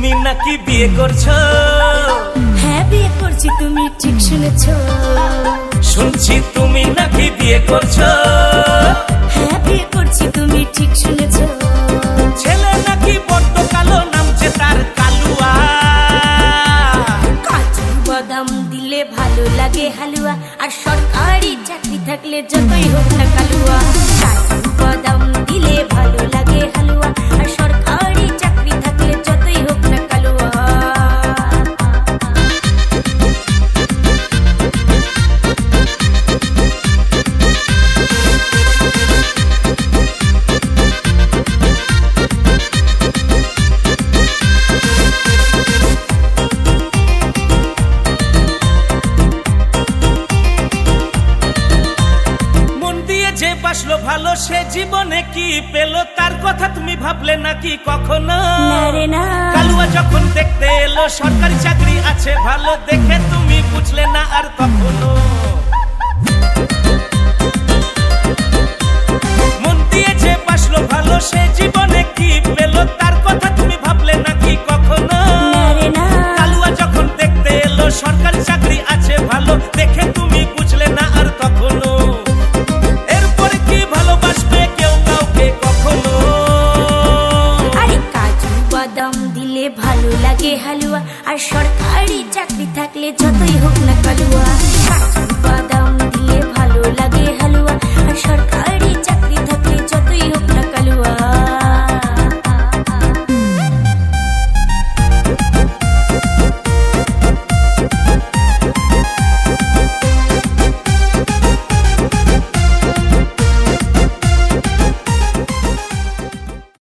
তুমি নাকি বিয়ে করছো? হ্যাঁ বিয়ে করছি, তুমি ঠিক শুনেছো। শুনছি তুমি নাকি বিয়ে করছো? হ্যাঁ বিয়ে করছি, তুমি ঠিক শুনেছো। ছেলে নাকি বড্ড কালো, নামছে তার কালুয়া। কাজু বাদাম দিলে ভালো লাগে হালুয়া, আর সরকারি চাকরি থাকলে যতই হোক না কালুয়া। কাজু বাদাম দিলে ভালো লাগে হালুয়া, আর সরকারি চাকরি থাকলে যতই হোক না কালুয়া। বাসলো ভালো, সে জীবনে কি পেলো তার কথা তুমি ভাবলে নাকি কখনো? কালুয়া যখন দেখতে এলো সরকারি চাকরি আছে ভালো, দেখে তুমি বুঝলে না আর কখনো। মন দিয়ে যে বাসলো ভালো, সে জীবনে কি পেলো তার কথা তুমি ভাবলে নাকি কখনো? কালুয়া যখন দেখতে এলো সরকারি চাকরি আছে ভালো, দেখে তুমি বুঝলে না আর কখনো। ভালো লাগে হালুয়া, আর সরকারি চাকরি থাকলে যতই হোক না কালুয়া। কাজু বাদাম দিলে ভালো লাগে হালুয়া, আর সরকারি চাকরি থাকলে যতই হোক